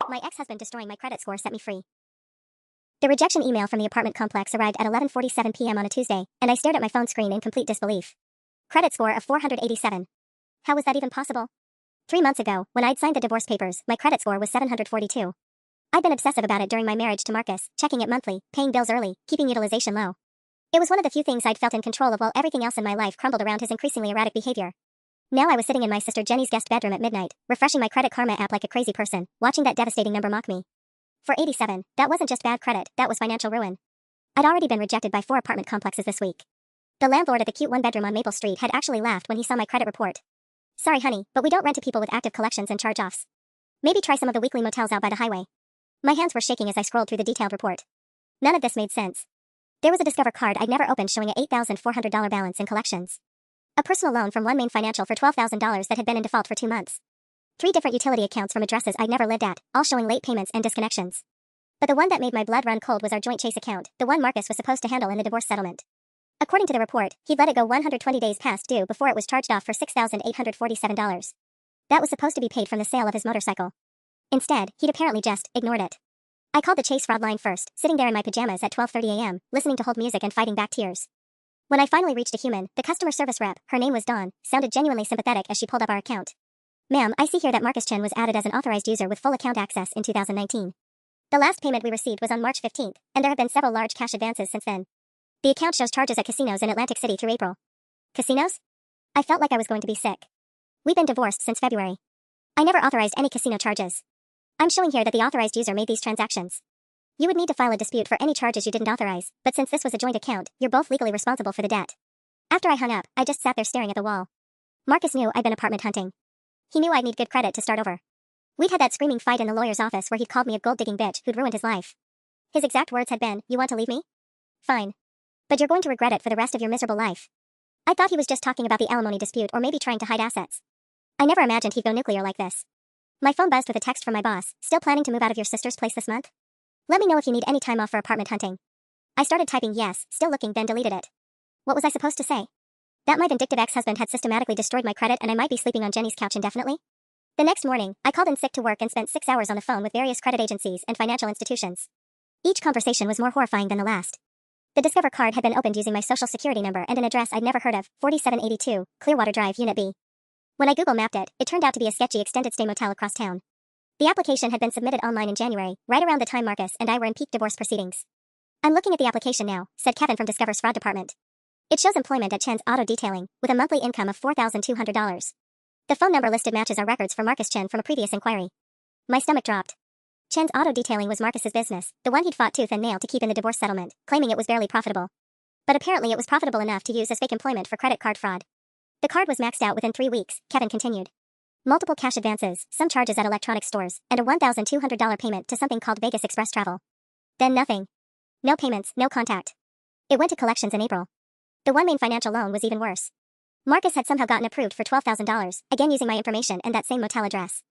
My ex-husband destroying my credit score set me free. The rejection email from the apartment complex arrived at 11:47 p.m. on a Tuesday, and I stared at my phone screen in complete disbelief. Credit score of 487. How was that even possible? 3 months ago, when I'd signed the divorce papers, my credit score was 742. I'd been obsessive about it during my marriage to Marcus, checking it monthly, paying bills early, keeping utilization low. It was one of the few things I'd felt in control of while everything else in my life crumbled around his increasingly erratic behavior. Now I was sitting in my sister Jenny's guest bedroom at midnight, refreshing my Credit Karma app like a crazy person, watching that devastating number mock me. 487, that wasn't just bad credit, that was financial ruin. I'd already been rejected by 4 apartment complexes this week. The landlord at the cute one-bedroom on Maple Street had actually laughed when he saw my credit report. Sorry honey, but we don't rent to people with active collections and charge-offs. Maybe try some of the weekly motels out by the highway. My hands were shaking as I scrolled through the detailed report. None of this made sense. There was a Discover card I'd never opened showing a $8,400 balance in collections. A personal loan from One Main Financial for $12,000 that had been in default for 2 months. 3 different utility accounts from addresses I'd never lived at, all showing late payments and disconnections. But the one that made my blood run cold was our joint Chase account, the one Marcus was supposed to handle in the divorce settlement. According to the report, he'd let it go 120 days past due before it was charged off for $6,847. That was supposed to be paid from the sale of his motorcycle. Instead, he'd apparently just ignored it. I called the Chase fraud line first, sitting there in my pajamas at 12:30 a.m., listening to hold music and fighting back tears. When I finally reached a human, the customer service rep, her name was Dawn, sounded genuinely sympathetic as she pulled up our account. Ma'am, I see here that Marcus Chen was added as an authorized user with full account access in 2019. The last payment we received was on March 15th, and there have been several large cash advances since then. The account shows charges at casinos in Atlantic City through April. Casinos? I felt like I was going to be sick. We've been divorced since February. I never authorized any casino charges. I'm showing here that the authorized user made these transactions. You would need to file a dispute for any charges you didn't authorize, but since this was a joint account, you're both legally responsible for the debt. After I hung up, I just sat there staring at the wall. Marcus knew I'd been apartment hunting. He knew I'd need good credit to start over. We'd had that screaming fight in the lawyer's office where he'd called me a gold-digging bitch who'd ruined his life. His exact words had been, "You want to leave me? Fine. But you're going to regret it for the rest of your miserable life." I thought he was just talking about the alimony dispute or maybe trying to hide assets. I never imagined he'd go nuclear like this. My phone buzzed with a text from my boss, "Still planning to move out of your sister's place this month? Let me know if you need any time off for apartment hunting." I started typing yes, still looking, then deleted it. What was I supposed to say? That my vindictive ex-husband had systematically destroyed my credit and I might be sleeping on Jenny's couch indefinitely? The next morning, I called in sick to work and spent 6 hours on the phone with various credit agencies and financial institutions. Each conversation was more horrifying than the last. The Discover card had been opened using my social security number and an address I'd never heard of, 4782, Clearwater Drive, Unit B. When I Google mapped it, it turned out to be a sketchy extended stay motel across town. The application had been submitted online in January, right around the time Marcus and I were in peak divorce proceedings. "I'm looking at the application now," said Kevin from Discover's fraud department. "It shows employment at Chen's Auto Detailing, with a monthly income of $4,200. The phone number listed matches our records for Marcus Chen from a previous inquiry." My stomach dropped. Chen's Auto Detailing was Marcus's business, the one he'd fought tooth and nail to keep in the divorce settlement, claiming it was barely profitable. But apparently it was profitable enough to use as fake employment for credit card fraud. "The card was maxed out within 3 weeks," Kevin continued. "Multiple cash advances, some charges at electronics stores, and a $1,200 payment to something called Vegas Express Travel. Then nothing. No payments, no contact. It went to collections in April. The One Main Financial loan was even worse. Marcus had somehow gotten approved for $12,000, again using my information and that same motel address.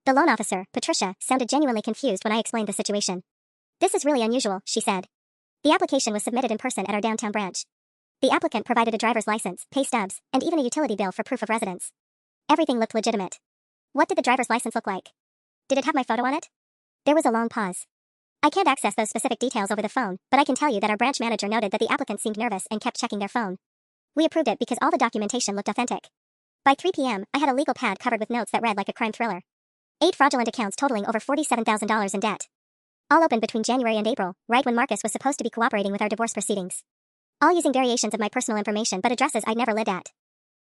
The loan officer, Patricia, sounded genuinely confused when I explained the situation. "This is really unusual," she said. "The application was submitted in person at our downtown branch. The applicant provided a driver's license, pay stubs, and even a utility bill for proof of residence. Everything looked legitimate. What did the driver's license look like? Did it have my photo on it?" There was a long pause. "I can't access those specific details over the phone, but I can tell you that our branch manager noted that the applicant seemed nervous and kept checking their phone. We approved it because all the documentation looked authentic." By 3 p.m., I had a legal pad covered with notes that read like a crime thriller. 8 fraudulent accounts totaling over $47,000 in debt. All opened between January and April, right when Marcus was supposed to be cooperating with our divorce proceedings. All using variations of my personal information but addresses I'd never lived at.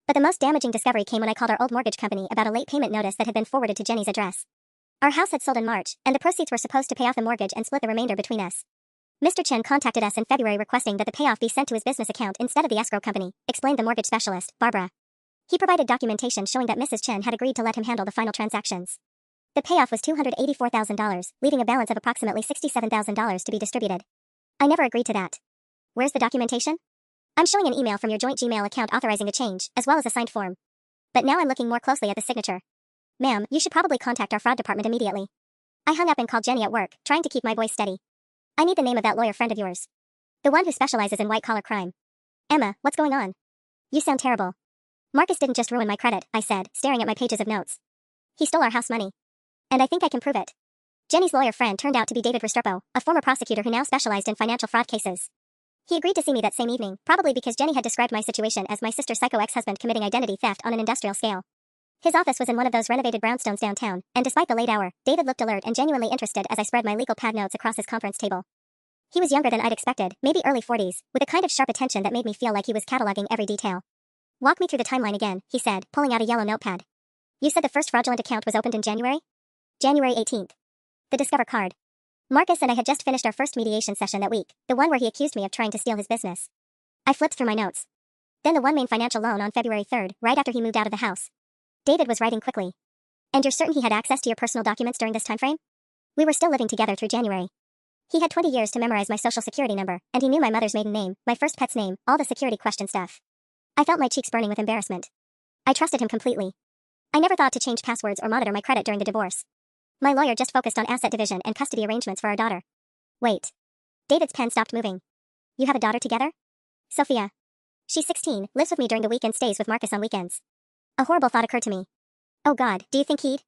But the most damaging discovery came when I called our old mortgage company about a late payment notice that had been forwarded to Jenny's address. Our house had sold in March, and the proceeds were supposed to pay off the mortgage and split the remainder between us. Mr. Chen contacted us in February requesting that the payoff be sent to his business account instead of the escrow company, explained the mortgage specialist, Barbara. He provided documentation showing that Mrs. Chen had agreed to let him handle the final transactions. The payoff was $284,000, leaving a balance of approximately $67,000 to be distributed. I never agreed to that. Where's the documentation? I'm showing an email from your joint Gmail account authorizing the change, as well as a signed form. But now I'm looking more closely at the signature. Ma'am, you should probably contact our fraud department immediately. I hung up and called Jenny at work, trying to keep my voice steady. I need the name of that lawyer friend of yours. The one who specializes in white-collar crime. Emma, what's going on? You sound terrible. Marcus didn't just ruin my credit, I said, staring at my pages of notes. He stole our house money. And I think I can prove it. Jenny's lawyer friend turned out to be David Restrepo, a former prosecutor who now specialized in financial fraud cases. He agreed to see me that same evening, probably because Jenny had described my situation as my sister's psycho ex-husband committing identity theft on an industrial scale. His office was in one of those renovated brownstones downtown, and despite the late hour, David looked alert and genuinely interested as I spread my legal pad notes across his conference table. He was younger than I'd expected, maybe early 40s, with a kind of sharp attention that made me feel like he was cataloging every detail. Walk me through the timeline again, he said, pulling out a yellow notepad. You said the first fraudulent account was opened in January? January 18th. The Discover card. Marcus and I had just finished our first mediation session that week, the one where he accused me of trying to steal his business. I flipped through my notes. Then the one main financial loan on February 3rd, right after he moved out of the house. David was writing quickly. And you're certain he had access to your personal documents during this time frame? We were still living together through January. He had 20 years to memorize my social security number, and he knew my mother's maiden name, my first pet's name, all the security question stuff. I felt my cheeks burning with embarrassment. I trusted him completely. I never thought to change passwords or monitor my credit during the divorce. My lawyer just focused on asset division and custody arrangements for our daughter. Wait. David's pen stopped moving. You have a daughter together? Sophia. She's 16, lives with me during the week and stays with Marcus on weekends. A horrible thought occurred to me. Oh God, do you think he'd?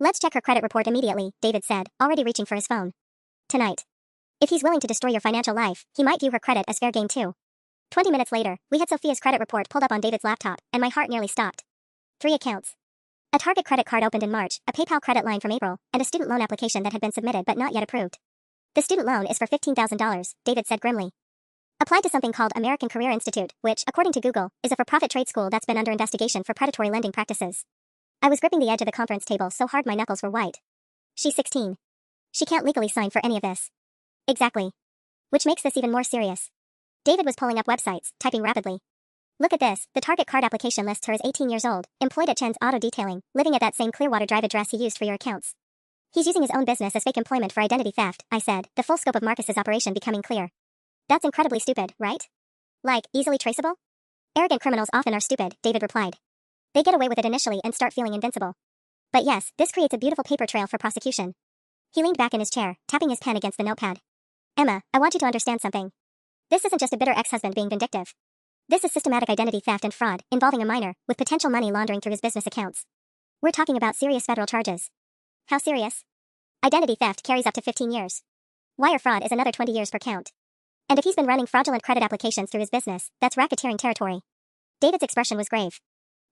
Let's check her credit report immediately, David said, already reaching for his phone. Tonight. If he's willing to destroy your financial life, he might view her credit as fair game too. 20 minutes later, we had Sophia's credit report pulled up on David's laptop, and my heart nearly stopped. 3 accounts. A Target credit card opened in March, a PayPal credit line from April, and a student loan application that had been submitted but not yet approved. The student loan is for $15,000, David said grimly. Applied to something called American Career Institute, which, according to Google, is a for-profit trade school that's been under investigation for predatory lending practices. I was gripping the edge of the conference table so hard my knuckles were white. She's 16. She can't legally sign for any of this. Exactly. Which makes this even more serious. David was pulling up websites, typing rapidly. Look at this, the Target card application lists her as 18 years old, employed at Chen's Auto Detailing, living at that same Clearwater Drive address he used for your accounts. He's using his own business as fake employment for identity theft, I said, the full scope of Marcus's operation becoming clear. That's incredibly stupid, right? Like, easily traceable? Arrogant criminals often are stupid, David replied. They get away with it initially and start feeling invincible. But yes, this creates a beautiful paper trail for prosecution. He leaned back in his chair, tapping his pen against the notepad. Emma, I want you to understand something. This isn't just a bitter ex-husband being vindictive. This is systematic identity theft and fraud, involving a minor, with potential money laundering through his business accounts. We're talking about serious federal charges. How serious? Identity theft carries up to 15 years. Wire fraud is another 20 years per count. And if he's been running fraudulent credit applications through his business, that's racketeering territory. David's expression was grave.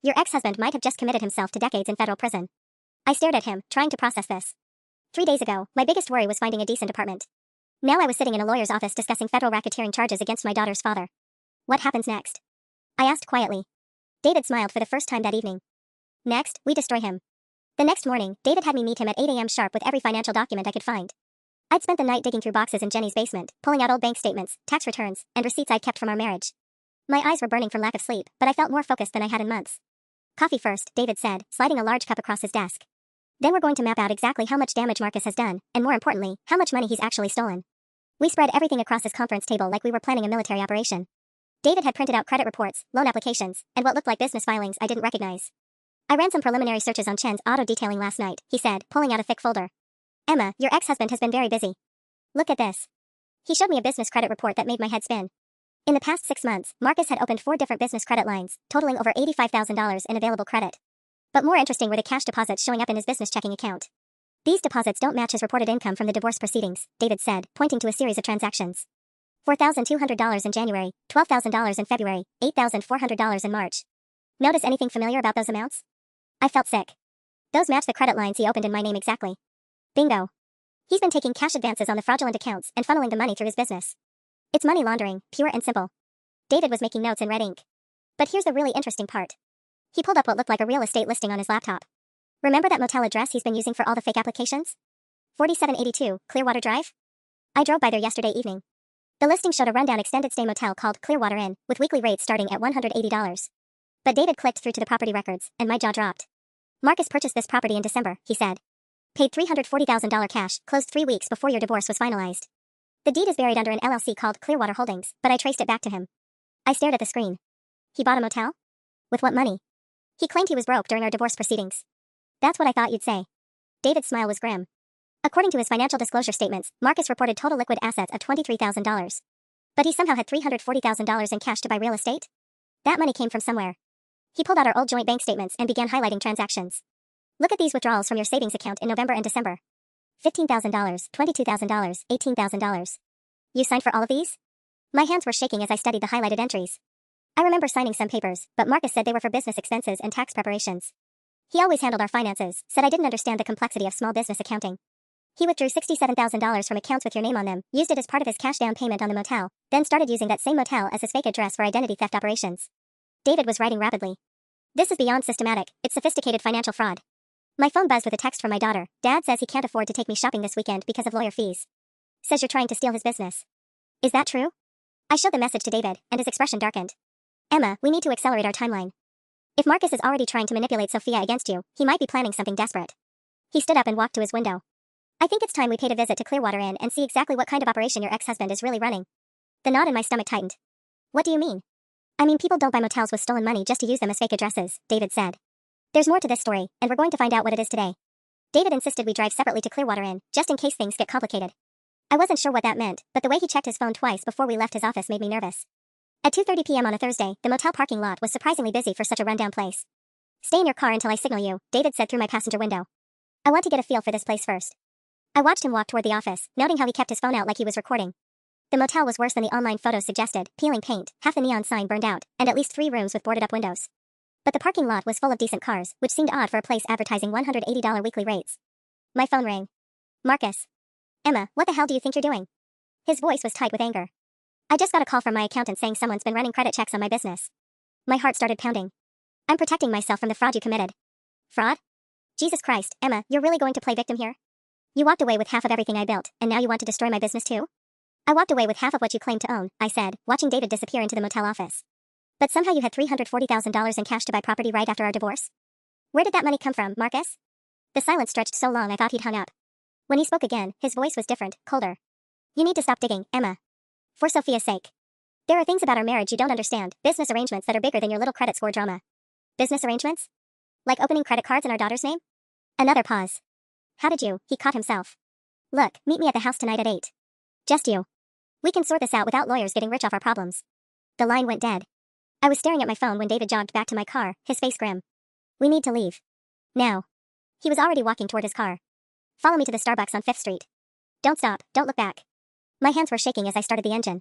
Your ex-husband might have just committed himself to decades in federal prison. I stared at him, trying to process this. 3 days ago, my biggest worry was finding a decent apartment. Now I was sitting in a lawyer's office discussing federal racketeering charges against my daughter's father. What happens next? I asked quietly. David smiled for the first time that evening. Next, we destroy him. The next morning, David had me meet him at 8 a.m. sharp with every financial document I could find. I'd spent the night digging through boxes in Jenny's basement, pulling out old bank statements, tax returns, and receipts I'd kept from our marriage. My eyes were burning from lack of sleep, but I felt more focused than I had in months. Coffee first, David said, sliding a large cup across his desk. Then we're going to map out exactly how much damage Marcus has done, and more importantly, how much money he's actually stolen. We spread everything across his conference table like we were planning a military operation. David had printed out credit reports, loan applications, and what looked like business filings I didn't recognize. I ran some preliminary searches on Chen's Auto Detailing last night, he said, pulling out a thick folder. Emma, your ex-husband has been very busy. Look at this. He showed me a business credit report that made my head spin. In the past 6 months, Marcus had opened 4 different business credit lines, totaling over $85,000 in available credit. But more interesting were the cash deposits showing up in his business checking account. These deposits don't match his reported income from the divorce proceedings, David said, pointing to a series of transactions. $4,200 in January, $12,000 in February, $8,400 in March. Notice anything familiar about those amounts? I felt sick. Those match the credit lines he opened in my name exactly. Bingo. He's been taking cash advances on the fraudulent accounts and funneling the money through his business. It's money laundering, pure and simple. David was making notes in red ink. But here's the really interesting part. He pulled up what looked like a real estate listing on his laptop. Remember that motel address he's been using for all the fake applications? 4782, Clearwater Drive? I drove by there yesterday evening. The listing showed a rundown extended stay motel called Clearwater Inn, with weekly rates starting at $180. But David clicked through to the property records, and my jaw dropped. Marcus purchased this property in December, he said. Paid $340,000 cash, closed 3 weeks before your divorce was finalized. The deed is buried under an LLC called Clearwater Holdings, but I traced it back to him. I stared at the screen. He bought a motel? With what money? He claimed he was broke during our divorce proceedings. That's what I thought you'd say. David's smile was grim. According to his financial disclosure statements, Marcus reported total liquid assets of $23,000. But he somehow had $340,000 in cash to buy real estate? That money came from somewhere. He pulled out our old joint bank statements and began highlighting transactions. Look at these withdrawals from your savings account in November and December. $15,000, $22,000, $18,000. You signed for all of these? My hands were shaking as I studied the highlighted entries. I remember signing some papers, but Marcus said they were for business expenses and tax preparations. He always handled our finances, said I didn't understand the complexity of small business accounting. He withdrew $67,000 from accounts with your name on them, used it as part of his cash down payment on the motel, then started using that same motel as his fake address for identity theft operations. David was writing rapidly. This is beyond systematic, it's sophisticated financial fraud. My phone buzzed with a text from my daughter. Dad says he can't afford to take me shopping this weekend because of lawyer fees. Says you're trying to steal his business. Is that true? I showed the message to David, and his expression darkened. Emma, we need to accelerate our timeline. If Marcus is already trying to manipulate Sophia against you, he might be planning something desperate. He stood up and walked to his window. I think it's time we paid a visit to Clearwater Inn and see exactly what kind of operation your ex-husband is really running. The knot in my stomach tightened. What do you mean? I mean people don't buy motels with stolen money just to use them as fake addresses, David said. There's more to this story, and we're going to find out what it is today. David insisted we drive separately to Clearwater Inn, just in case things get complicated. I wasn't sure what that meant, but the way he checked his phone twice before we left his office made me nervous. At 2:30 p.m. on a Thursday, the motel parking lot was surprisingly busy for such a rundown place. Stay in your car until I signal you, David said through my passenger window. I want to get a feel for this place first. I watched him walk toward the office, noting how he kept his phone out like he was recording. The motel was worse than the online photos suggested, peeling paint, half the neon sign burned out, and at least 3 rooms with boarded up windows. But the parking lot was full of decent cars, which seemed odd for a place advertising $180 weekly rates. My phone rang. Marcus. Emma, what the hell do you think you're doing? His voice was tight with anger. I just got a call from my accountant saying someone's been running credit checks on my business. My heart started pounding. I'm protecting myself from the fraud you committed. Fraud? Jesus Christ, Emma, you're really going to play victim here? You walked away with half of everything I built, and now you want to destroy my business too? I walked away with half of what you claim to own, I said, watching David disappear into the motel office. But somehow you had $340,000 in cash to buy property right after our divorce? Where did that money come from, Marcus? The silence stretched so long I thought he'd hung up. When he spoke again, his voice was different, colder. You need to stop digging, Emma. For Sophia's sake. There are things about our marriage you don't understand, business arrangements that are bigger than your little credit score drama. Business arrangements? Like opening credit cards in our daughter's name? Another pause. How did you? He caught himself. Look, meet me at the house tonight at 8. Just you. We can sort this out without lawyers getting rich off our problems. The line went dead. I was staring at my phone when David jogged back to my car, his face grim. We need to leave. Now. He was already walking toward his car. Follow me to the Starbucks on 5th Street. Don't stop, don't look back. My hands were shaking as I started the engine.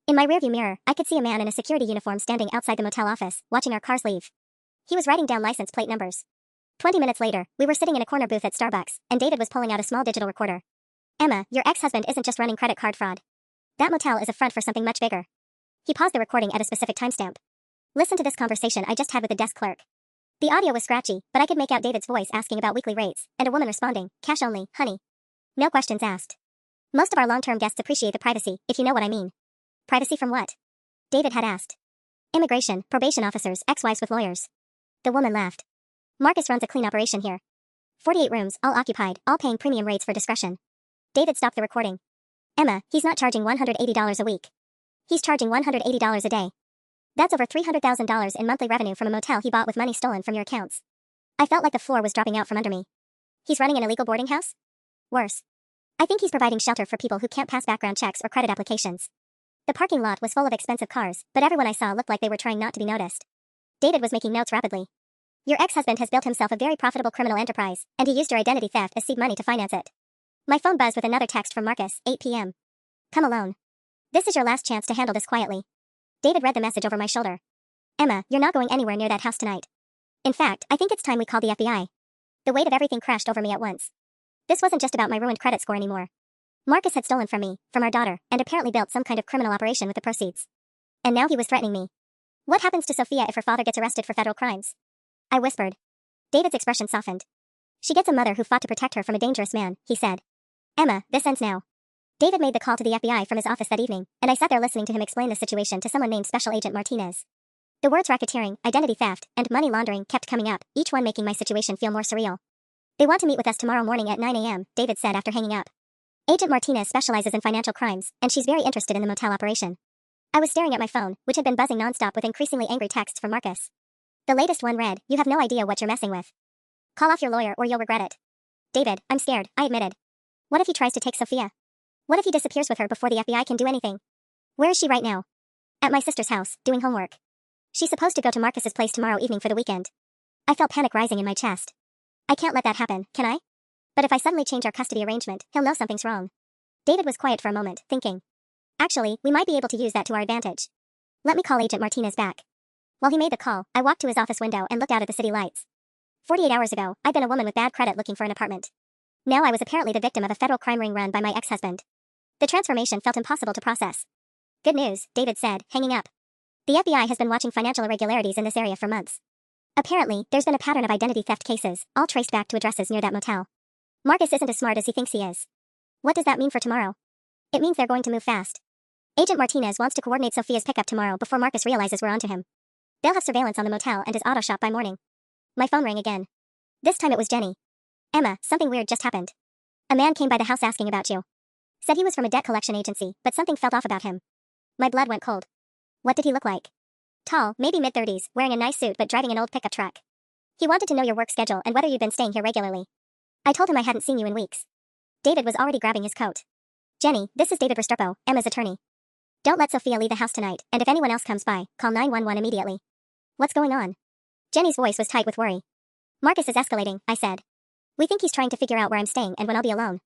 In my rearview mirror, I could see a man in a security uniform standing outside the motel office, watching our cars leave. He was writing down license plate numbers. 20 minutes later, we were sitting in a corner booth at Starbucks, and David was pulling out a small digital recorder. Emma, your ex-husband isn't just running credit card fraud. That motel is a front for something much bigger. He paused the recording at a specific timestamp. Listen to this conversation I just had with the desk clerk. The audio was scratchy, but I could make out David's voice asking about weekly rates, and a woman responding, cash only, honey. No questions asked. Most of our long-term guests appreciate the privacy, if you know what I mean. Privacy from what? David had asked. Immigration, probation officers, ex-wives with lawyers. The woman laughed. Marcus runs a clean operation here. 48 rooms, all occupied, all paying premium rates for discretion. David stopped the recording. Emma, he's not charging $180 a week. He's charging $180 a day. That's over $300,000 in monthly revenue from a motel he bought with money stolen from your accounts. I felt like the floor was dropping out from under me. He's running an illegal boarding house? Worse. I think he's providing shelter for people who can't pass background checks or credit applications. The parking lot was full of expensive cars, but everyone I saw looked like they were trying not to be noticed. David was making notes rapidly. Your ex-husband has built himself a very profitable criminal enterprise, and he used your identity theft as seed money to finance it. My phone buzzed with another text from Marcus, 8 p.m. Come alone. This is your last chance to handle this quietly. David read the message over my shoulder. Emma, you're not going anywhere near that house tonight. In fact, I think it's time we call the FBI. The weight of everything crashed over me at once. This wasn't just about my ruined credit score anymore. Marcus had stolen from me, from our daughter, and apparently built some kind of criminal operation with the proceeds. And now he was threatening me. What happens to Sophia if her father gets arrested for federal crimes? I whispered. David's expression softened. She gets a mother who fought to protect her from a dangerous man, he said. Emma, this ends now. David made the call to the FBI from his office that evening, and I sat there listening to him explain the situation to someone named Special Agent Martinez. The words racketeering, identity theft, and money laundering kept coming up, each one making my situation feel more surreal. They want to meet with us tomorrow morning at 9 a.m., David said after hanging up. Agent Martinez specializes in financial crimes, and she's very interested in the motel operation. I was staring at my phone, which had been buzzing nonstop with increasingly angry texts from Marcus. The latest one read, you have no idea what you're messing with. Call off your lawyer or you'll regret it. David, I'm scared, I admitted. What if he tries to take Sophia? What if he disappears with her before the FBI can do anything? Where is she right now? At my sister's house, doing homework. She's supposed to go to Marcus's place tomorrow evening for the weekend. I felt panic rising in my chest. I can't let that happen, can I? But if I suddenly change our custody arrangement, he'll know something's wrong. David was quiet for a moment, thinking. Actually, we might be able to use that to our advantage. Let me call Agent Martinez back. While he made the call, I walked to his office window and looked out at the city lights. 48 hours ago, I'd been a woman with bad credit looking for an apartment. Now I was apparently the victim of a federal crime ring run by my ex-husband. The transformation felt impossible to process. Good news, David said, hanging up. The FBI has been watching financial irregularities in this area for months. Apparently, there's been a pattern of identity theft cases, all traced back to addresses near that motel. Marcus isn't as smart as he thinks he is. What does that mean for tomorrow? It means they're going to move fast. Agent Martinez wants to coordinate Sophia's pickup tomorrow before Marcus realizes we're onto him. They'll have surveillance on the motel and his auto shop by morning. My phone rang again. This time it was Jenny. Emma, something weird just happened. A man came by the house asking about you. Said he was from a debt collection agency, but something felt off about him. My blood went cold. What did he look like? Tall, maybe mid-30s, wearing a nice suit but driving an old pickup truck. He wanted to know your work schedule and whether you'd been staying here regularly. I told him I hadn't seen you in weeks. David was already grabbing his coat. Jenny, this is David Restrepo, Emma's attorney. Don't let Sophia leave the house tonight, and if anyone else comes by, call 911 immediately. What's going on? Jenny's voice was tight with worry. Marcus is escalating, I said. We think he's trying to figure out where I'm staying and when I'll be alone.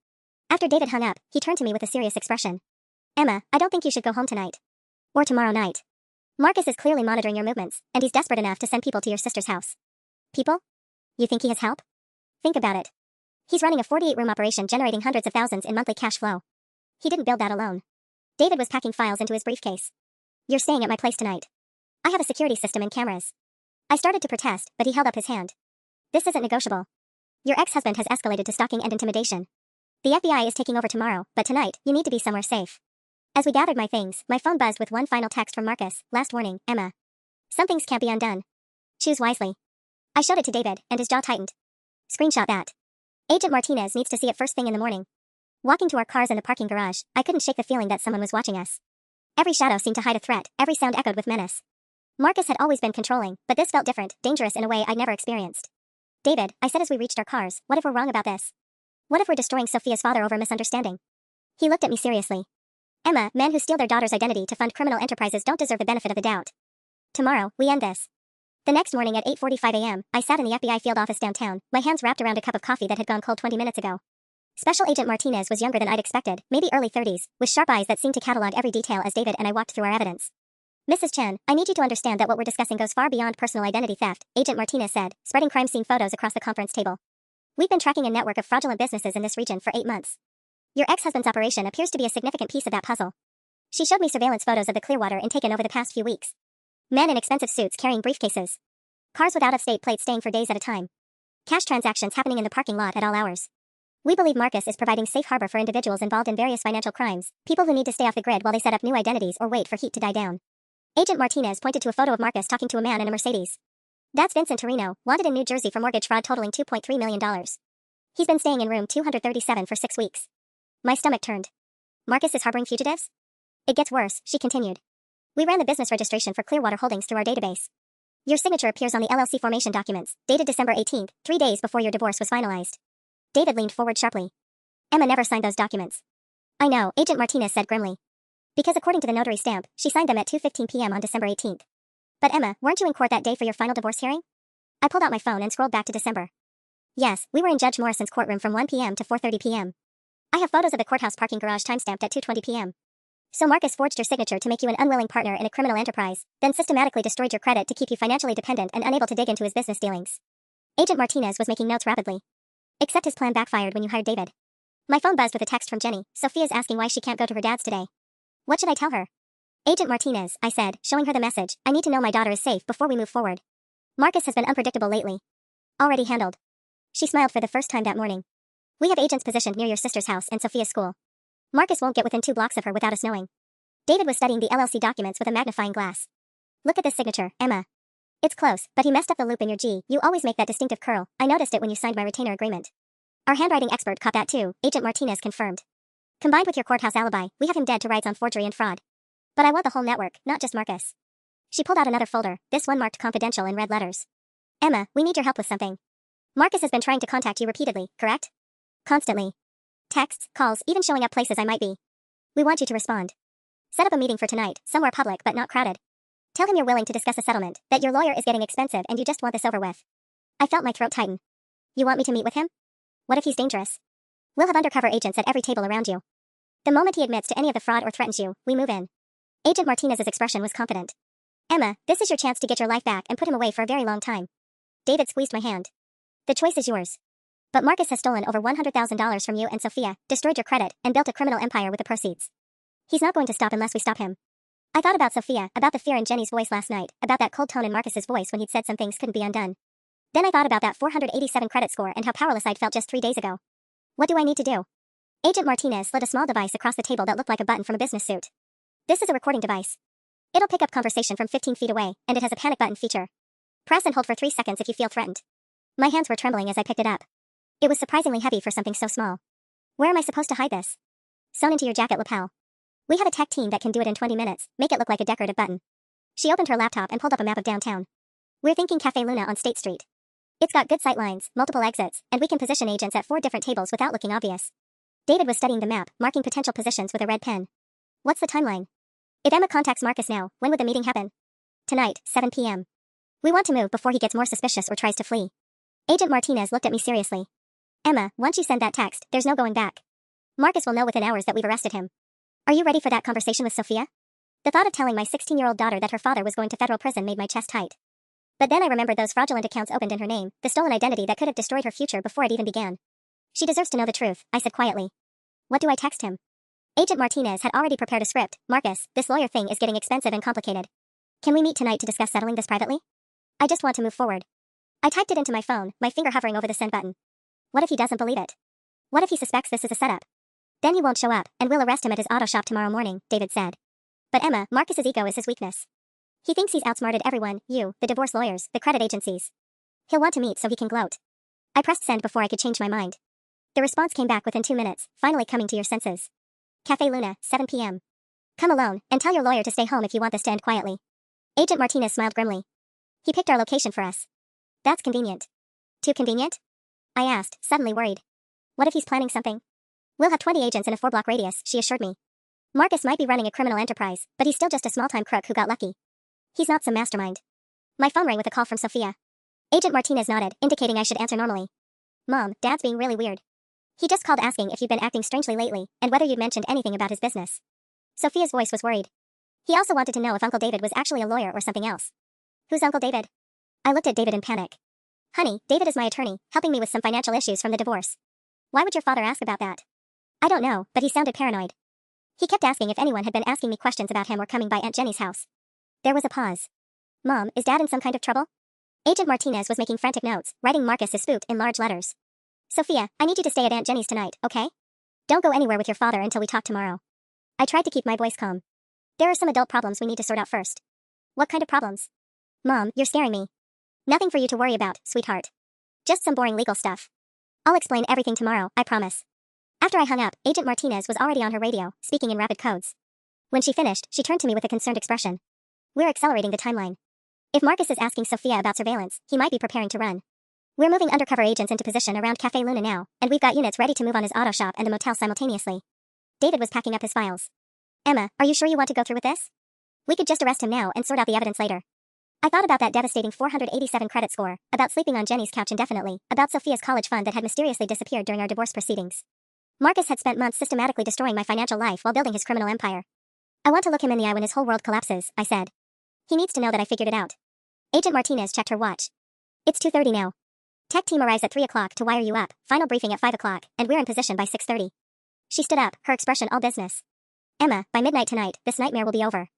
After David hung up, he turned to me with a serious expression. Emma, I don't think you should go home tonight. Or tomorrow night. Marcus is clearly monitoring your movements, and he's desperate enough to send people to your sister's house. People? You think he has help? Think about it. He's running a 48-room operation generating hundreds of thousands in monthly cash flow. He didn't build that alone. David was packing files into his briefcase. You're staying at my place tonight. I have a security system and cameras. I started to protest, but he held up his hand. This isn't negotiable. Your ex-husband has escalated to stalking and intimidation. The FBI is taking over tomorrow, but tonight, you need to be somewhere safe. As we gathered my things, my phone buzzed with one final text from Marcus. Last warning, Emma. Some things can't be undone. Choose wisely. I showed it to David, and his jaw tightened. Screenshot that. Agent Martinez needs to see it first thing in the morning. Walking to our cars in the parking garage, I couldn't shake the feeling that someone was watching us. Every shadow seemed to hide a threat, every sound echoed with menace. Marcus had always been controlling, but this felt different, dangerous in a way I'd never experienced. David, I said as we reached our cars, what if we're wrong about this? What if we're destroying Sophia's father over misunderstanding? He looked at me seriously. Emma, men who steal their daughter's identity to fund criminal enterprises don't deserve the benefit of the doubt. Tomorrow, we end this. The next morning at 8:45 a.m., I sat in the FBI field office downtown, my hands wrapped around a cup of coffee that had gone cold 20 minutes ago. Special Agent Martinez was younger than I'd expected, maybe early 30s, with sharp eyes that seemed to catalog every detail as David and I walked through our evidence. Mrs. Chen, I need you to understand that what we're discussing goes far beyond personal identity theft, Agent Martinez said, spreading crime scene photos across the conference table. We've been tracking a network of fraudulent businesses in this region for 8 months. Your ex-husband's operation appears to be a significant piece of that puzzle. She showed me surveillance photos of the Clearwater Inn taken over the past few weeks. Men in expensive suits carrying briefcases. Cars with out-of-state plates staying for days at a time. Cash transactions happening in the parking lot at all hours. We believe Marcus is providing safe harbor for individuals involved in various financial crimes, people who need to stay off the grid while they set up new identities or wait for heat to die down. Agent Martinez pointed to a photo of Marcus talking to a man in a Mercedes. That's Vincent Torino, wanted in New Jersey for mortgage fraud totaling $2.3 million. He's been staying in room 237 for 6 weeks. My stomach turned. Marcus is harboring fugitives? It gets worse, she continued. We ran the business registration for Clearwater Holdings through our database. Your signature appears on the LLC formation documents, dated December 18th, 3 days before your divorce was finalized. David leaned forward sharply. Emma never signed those documents. I know, Agent Martinez said grimly. Because according to the notary stamp, she signed them at 2:15 p.m. on December 18th. But Emma, weren't you in court that day for your final divorce hearing? I pulled out my phone and scrolled back to December. Yes, we were in Judge Morrison's courtroom from 1 p.m. to 4:30 p.m. I have photos of the courthouse parking garage timestamped at 2:20 p.m. So Marcus forged your signature to make you an unwilling partner in a criminal enterprise, then systematically destroyed your credit to keep you financially dependent and unable to dig into his business dealings. Agent Martinez was making notes rapidly. Except his plan backfired when you hired David. My phone buzzed with a text from Jenny. Sophia's asking why she can't go to her dad's today. What should I tell her? Agent Martinez, I said, showing her the message. I need to know my daughter is safe before we move forward. Marcus has been unpredictable lately. Already handled. She smiled for the first time that morning. We have agents positioned near your sister's house and Sophia's school. Marcus won't get within 2 blocks of her without us knowing. David was studying the LLC documents with a magnifying glass. Look at this signature, Emma. It's close, but he messed up the loop in your G. You always make that distinctive curl. I noticed it when you signed my retainer agreement. Our handwriting expert caught that too, Agent Martinez confirmed. Combined with your courthouse alibi, we have him dead to rights on forgery and fraud. But I want the whole network, not just Marcus. She pulled out another folder, this one marked confidential in red letters. Emma, we need your help with something. Marcus has been trying to contact you repeatedly, correct? Constantly. Texts, calls, even showing up places I might be. We want you to respond. Set up a meeting for tonight, somewhere public but not crowded. Tell him you're willing to discuss a settlement, that your lawyer is getting expensive and you just want this over with. I felt my throat tighten. You want me to meet with him? What if he's dangerous? We'll have undercover agents at every table around you. The moment he admits to any of the fraud or threatens you, we move in. Agent Martinez's expression was confident. Emma, this is your chance to get your life back and put him away for a very long time. David squeezed my hand. The choice is yours. But Marcus has stolen over $100,000 from you and Sophia, destroyed your credit, and built a criminal empire with the proceeds. He's not going to stop unless we stop him. I thought about Sophia, about the fear in Jenny's voice last night, about that cold tone in Marcus's voice when he'd said some things couldn't be undone. Then I thought about that 487 credit score and how powerless I'd felt just 3 days ago. What do I need to do? Agent Martinez slid a small device across the table that looked like a button from a business suit. This is a recording device. It'll pick up conversation from 15 feet away, and it has a panic button feature. Press and hold for 3 seconds if you feel threatened. My hands were trembling as I picked it up. It was surprisingly heavy for something so small. Where am I supposed to hide this? Sewn into your jacket lapel. We have a tech team that can do it in 20 minutes, make it look like a decorative button. She opened her laptop and pulled up a map of downtown. We're thinking Cafe Luna on State Street. It's got good sight lines, multiple exits, and we can position agents at 4 different tables without looking obvious. David was studying the map, marking potential positions with a red pen. What's the timeline? If Emma contacts Marcus now, when would the meeting happen? Tonight, 7 p.m. We want to move before he gets more suspicious or tries to flee. Agent Martinez looked at me seriously. Emma, once you send that text, there's no going back. Marcus will know within hours that we've arrested him. Are you ready for that conversation with Sophia? The thought of telling my 16-year-old daughter that her father was going to federal prison made my chest tight. But then I remembered those fraudulent accounts opened in her name, the stolen identity that could have destroyed her future before it even began. She deserves to know the truth, I said quietly. What do I text him? Agent Martinez had already prepared a script. Marcus, this lawyer thing is getting expensive and complicated. Can we meet tonight to discuss settling this privately? I just want to move forward. I typed it into my phone, my finger hovering over the send button. What if he doesn't believe it? What if he suspects this is a setup? Then he won't show up, and we'll arrest him at his auto shop tomorrow morning, David said. But Emma, Marcus's ego is his weakness. He thinks he's outsmarted everyone, you, the divorce lawyers, the credit agencies. He'll want to meet so he can gloat. I pressed send before I could change my mind. The response came back within 2 minutes, finally coming to your senses. Cafe Luna, 7 p.m. Come alone, and tell your lawyer to stay home if you want this to end quietly. Agent Martinez smiled grimly. He picked our location for us. That's convenient. Too convenient? I asked, suddenly worried. What if he's planning something? We'll have 20 agents in a 4-block radius, she assured me. Marcus might be running a criminal enterprise, but he's still just a small-time crook who got lucky. He's not some mastermind. My phone rang with a call from Sophia. Agent Martinez nodded, indicating I should answer normally. Mom, Dad's being really weird. He just called asking if you'd been acting strangely lately, and whether you'd mentioned anything about his business. Sophia's voice was worried. He also wanted to know if Uncle David was actually a lawyer or something else. Who's Uncle David? I looked at David in panic. Honey, David is my attorney, helping me with some financial issues from the divorce. Why would your father ask about that? I don't know, but he sounded paranoid. He kept asking if anyone had been asking me questions about him or coming by Aunt Jenny's house. There was a pause. Mom, is Dad in some kind of trouble? Agent Martinez was making frantic notes, writing Marcus is spooked in large letters. Sophia, I need you to stay at Aunt Jenny's tonight, okay? Don't go anywhere with your father until we talk tomorrow. I tried to keep my voice calm. There are some adult problems we need to sort out first. What kind of problems? Mom, you're scaring me. Nothing for you to worry about, sweetheart. Just some boring legal stuff. I'll explain everything tomorrow, I promise. After I hung up, Agent Martinez was already on her radio, speaking in rapid codes. When she finished, she turned to me with a concerned expression. We're accelerating the timeline. If Marcus is asking Sophia about surveillance, he might be preparing to run. We're moving undercover agents into position around Cafe Luna now, and we've got units ready to move on his auto shop and the motel simultaneously. David was packing up his files. Emma, are you sure you want to go through with this? We could just arrest him now and sort out the evidence later. I thought about that devastating 487 credit score, about sleeping on Jenny's couch indefinitely, about Sophia's college fund that had mysteriously disappeared during our divorce proceedings. Marcus had spent months systematically destroying my financial life while building his criminal empire. I want to look him in the eye when his whole world collapses, I said. He needs to know that I figured it out. Agent Martinez checked her watch. It's 2:30 now. Tech team arrives at 3 o'clock to wire you up, final briefing at 5 o'clock, and we're in position by 6:30. She stood up, her expression all business. Emma, by midnight tonight, this nightmare will be over.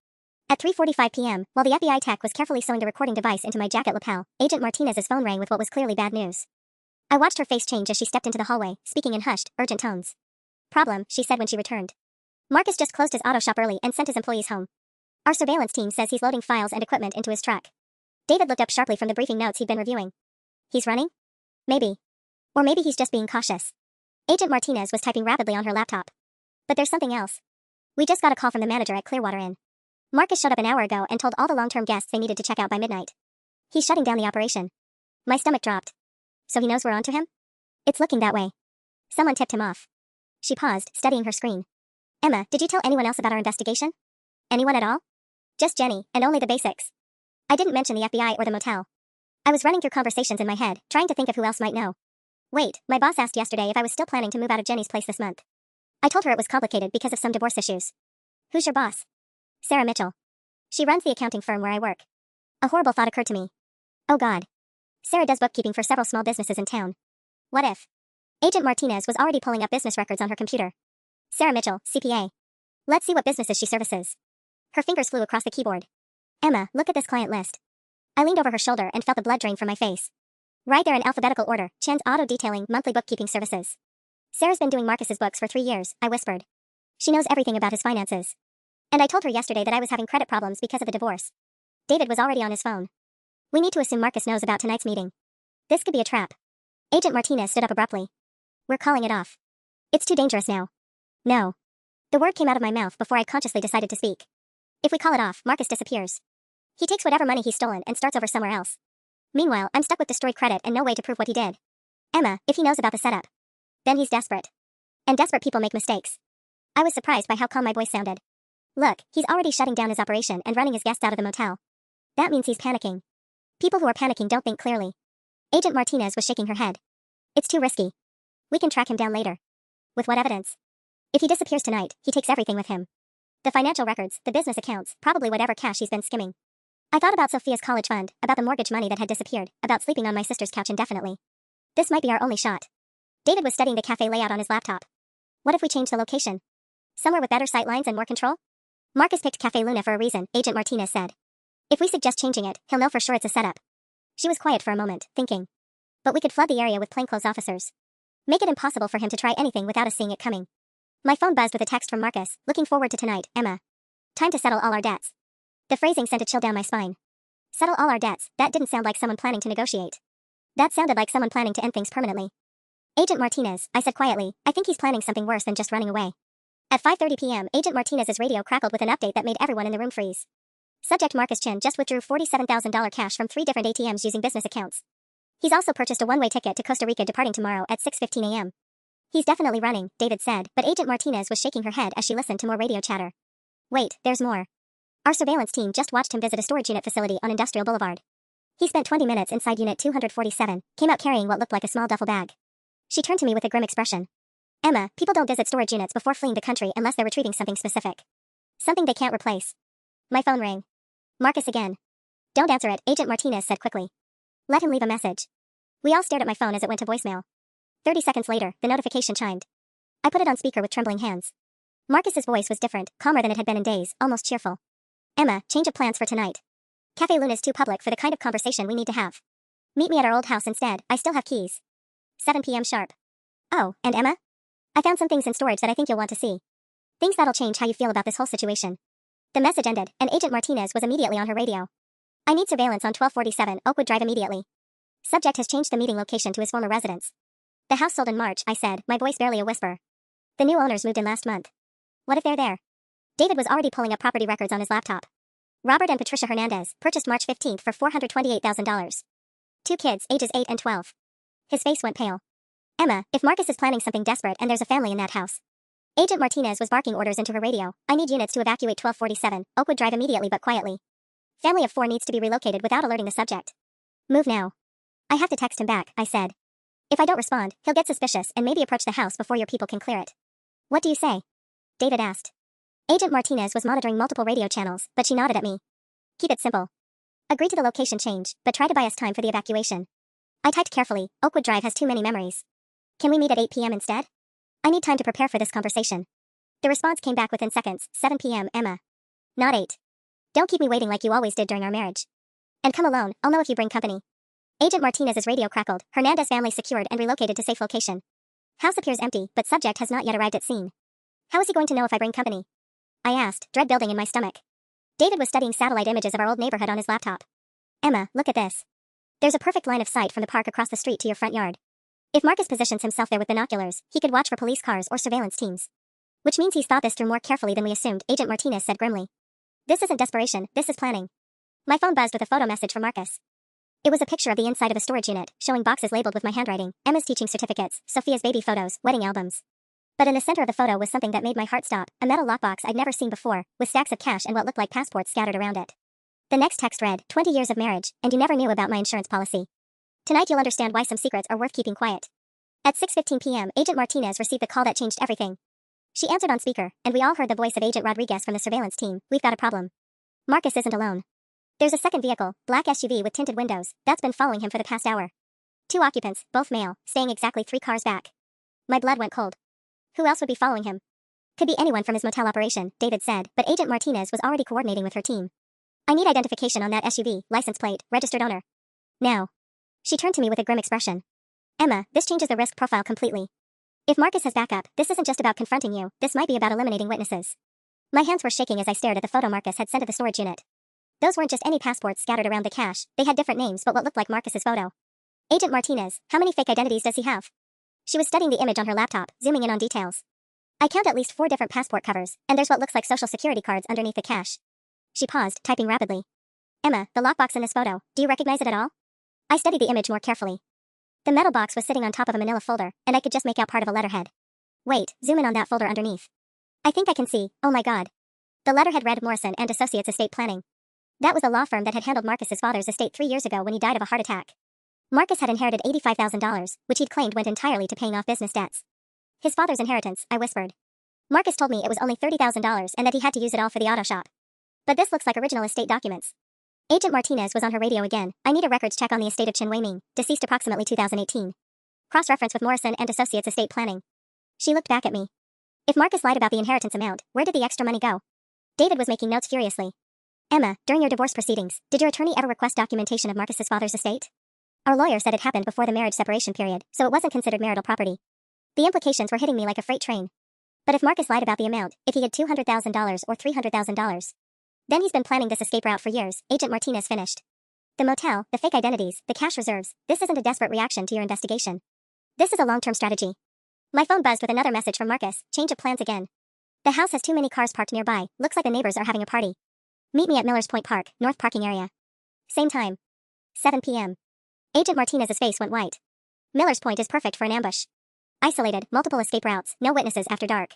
At 3:45 p.m., while the FBI tech was carefully sewing the recording device into my jacket lapel, Agent Martinez's phone rang with what was clearly bad news. I watched her face change as she stepped into the hallway, speaking in hushed, urgent tones. Problem, she said when she returned. Marcus just closed his auto shop early and sent his employees home. Our surveillance team says he's loading files and equipment into his truck. David looked up sharply from the briefing notes he'd been reviewing. He's running? Maybe. Or maybe he's just being cautious. Agent Martinez was typing rapidly on her laptop. But there's something else. We just got a call from the manager at Clearwater Inn. Marcus showed up an hour ago and told all the long-term guests they needed to check out by midnight. He's shutting down the operation. My stomach dropped. So he knows we're onto him? It's looking that way. Someone tipped him off. She paused, studying her screen. Emma, did you tell anyone else about our investigation? Anyone at all? Just Jenny, and only the basics. I didn't mention the FBI or the motel. I was running through conversations in my head, trying to think of who else might know. Wait, my boss asked yesterday if I was still planning to move out of Jenny's place this month. I told her it was complicated because of some divorce issues. Who's your boss? Sarah Mitchell. She runs the accounting firm where I work. A horrible thought occurred to me. Oh God. Sarah does bookkeeping for several small businesses in town. What if? Agent Martinez was already pulling up business records on her computer. Sarah Mitchell, CPA. Let's see what businesses she services. Her fingers flew across the keyboard. Emma, look at this client list. I leaned over her shoulder and felt the blood drain from my face. Right there in alphabetical order, Chen's auto detailing monthly bookkeeping services. Sarah's been doing Marcus's books for 3 years, I whispered. She knows everything about his finances. And I told her yesterday that I was having credit problems because of the divorce. David was already on his phone. We need to assume Marcus knows about tonight's meeting. This could be a trap. Agent Martinez stood up abruptly. We're calling it off. It's too dangerous now. No. The word came out of my mouth before I consciously decided to speak. If we call it off, Marcus disappears. He takes whatever money he's stolen and starts over somewhere else. Meanwhile, I'm stuck with destroyed credit and no way to prove what he did. Emma, if he knows about the setup, then he's desperate. And desperate people make mistakes. I was surprised by how calm my voice sounded. Look, he's already shutting down his operation and running his guests out of the motel. That means he's panicking. People who are panicking don't think clearly. Agent Martinez was shaking her head. It's too risky. We can track him down later. With what evidence? If he disappears tonight, he takes everything with him. The financial records, the business accounts, probably whatever cash he's been skimming. I thought about Sophia's college fund, about the mortgage money that had disappeared, about sleeping on my sister's couch indefinitely. This might be our only shot. David was studying the cafe layout on his laptop. What if we change the location? Somewhere with better sightlines and more control? Marcus picked Cafe Luna for a reason, Agent Martinez said. If we suggest changing it, he'll know for sure it's a setup. She was quiet for a moment, thinking. But we could flood the area with plainclothes officers. Make it impossible for him to try anything without us seeing it coming. My phone buzzed with a text from Marcus, looking forward to tonight, Emma. Time to settle all our debts. The phrasing sent a chill down my spine. Settle all our debts, that didn't sound like someone planning to negotiate. That sounded like someone planning to end things permanently. Agent Martinez, I said quietly, I think he's planning something worse than just running away. At 5:30 p.m., Agent Martinez's radio crackled with an update that made everyone in the room freeze. Subject Marcus Chen just withdrew $47,000 cash from 3 different ATMs using business accounts. He's also purchased a one-way ticket to Costa Rica departing tomorrow at 6:15 a.m. He's definitely running, David said, but Agent Martinez was shaking her head as she listened to more radio chatter. Wait, there's more. Our surveillance team just watched him visit a storage unit facility on Industrial Boulevard. He spent 20 minutes inside Unit 247, came out carrying what looked like a small duffel bag. She turned to me with a grim expression. Emma, people don't visit storage units before fleeing the country unless they're retrieving something specific. Something they can't replace. My phone rang. Marcus again. Don't answer it, Agent Martinez said quickly. Let him leave a message. We all stared at my phone as it went to voicemail. 30 seconds later, the notification chimed. I put it on speaker with trembling hands. Marcus's voice was different, calmer than it had been in days, almost cheerful. Emma, change of plans for tonight. Cafe Luna's too public for the kind of conversation we need to have. Meet me at our old house instead, I still have keys. 7 p.m. sharp. Oh, and Emma? I found some things in storage that I think you'll want to see. Things that'll change how you feel about this whole situation. The message ended, and Agent Martinez was immediately on her radio. I need surveillance on 1247 Oakwood Drive immediately. Subject has changed the meeting location to his former residence. The house sold in March, I said, my voice barely a whisper. The new owners moved in last month. What if they're there? David was already pulling up property records on his laptop. Robert and Patricia Hernandez, purchased March 15th for $428,000. 2 kids, ages 8 and 12. His face went pale. Emma, if Marcus is planning something desperate and there's a family in that house. Agent Martinez was barking orders into her radio. I need units to evacuate 1247 Oakwood Drive immediately but quietly. Family of 4 needs to be relocated without alerting the subject. Move now. I have to text him back, I said. If I don't respond, he'll get suspicious and maybe approach the house before your people can clear it. What do you say? David asked. Agent Martinez was monitoring multiple radio channels, but she nodded at me. Keep it simple. Agree to the location change, but try to buy us time for the evacuation. I typed carefully, Oakwood Drive has too many memories. Can we meet at 8 p.m. instead? I need time to prepare for this conversation. The response came back within seconds, 7 p.m. Emma. Not 8. Don't keep me waiting like you always did during our marriage. And come alone, I'll know if you bring company. Agent Martinez's radio crackled, Hernandez family secured and relocated to safe location. House appears empty, but subject has not yet arrived at scene. How is he going to know if I bring company? I asked, dread building in my stomach. David was studying satellite images of our old neighborhood on his laptop. Emma, look at this. There's a perfect line of sight from the park across the street to your front yard. If Marcus positions himself there with binoculars, he could watch for police cars or surveillance teams. Which means he's thought this through more carefully than we assumed, Agent Martinez said grimly. This isn't desperation, this is planning. My phone buzzed with a photo message from Marcus. It was a picture of the inside of a storage unit, showing boxes labeled with my handwriting, Emma's teaching certificates, Sophia's baby photos, wedding albums. But in the center of the photo was something that made my heart stop, a metal lockbox I'd never seen before, with stacks of cash and what looked like passports scattered around it. The next text read, 20 years of marriage, and you never knew about my insurance policy. Tonight you'll understand why some secrets are worth keeping quiet. At 6:15 p.m., Agent Martinez received the call that changed everything. She answered on speaker, and we all heard the voice of Agent Rodriguez from the surveillance team. We've got a problem. Marcus isn't alone. There's a second vehicle, black SUV with tinted windows, that's been following him for the past hour. 2 occupants, both male, staying exactly 3 cars back. My blood went cold. Who else would be following him? Could be anyone from his motel operation, David said, but Agent Martinez was already coordinating with her team. I need identification on that SUV, license plate, registered owner. Now. She turned to me with a grim expression. Emma, this changes the risk profile completely. If Marcus has backup, this isn't just about confronting you, this might be about eliminating witnesses. My hands were shaking as I stared at the photo Marcus had sent to the storage unit. Those weren't just any passports scattered around the cache, they had different names but what looked like Marcus's photo. Agent Martinez, how many fake identities does he have? She was studying the image on her laptop, zooming in on details. I count at least 4 different passport covers, and there's what looks like social security cards underneath the cache. She paused, typing rapidly. Emma, the lockbox in this photo, do you recognize it at all? I studied the image more carefully. The metal box was sitting on top of a manila folder, and I could just make out part of a letterhead. Wait, zoom in on that folder underneath. I think I can see, oh my god. The letterhead read Morrison and Associates Estate Planning. That was the law firm that had handled Marcus's father's estate 3 years ago when he died of a heart attack. Marcus had inherited $85,000, which he'd claimed went entirely to paying off business debts. His father's inheritance, I whispered. Marcus told me it was only $30,000 and that he had to use it all for the auto shop. But this looks like original estate documents. Agent Martinez was on her radio again. I need a records check on the estate of Chin Wei Ming, deceased approximately 2018. Cross-reference with Morrison and Associates Estate Planning. She looked back at me. If Marcus lied about the inheritance amount, where did the extra money go? David was making notes furiously. Emma, during your divorce proceedings, did your attorney ever request documentation of Marcus's father's estate? Our lawyer said it happened before the marriage separation period, so it wasn't considered marital property. The implications were hitting me like a freight train. But if Marcus lied about the amount, if he had $200,000 or $300,000, then he's been planning this escape route for years, Agent Martinez finished. The motel, the fake identities, the cash reserves, this isn't a desperate reaction to your investigation. This is a long-term strategy. My phone buzzed with another message from Marcus, change of plans again. The house has too many cars parked nearby, looks like the neighbors are having a party. Meet me at Millers Point Park, North Parking Area. Same time. 7 p.m. Agent Martinez's face went white. Millers Point is perfect for an ambush. Isolated, multiple escape routes, no witnesses after dark.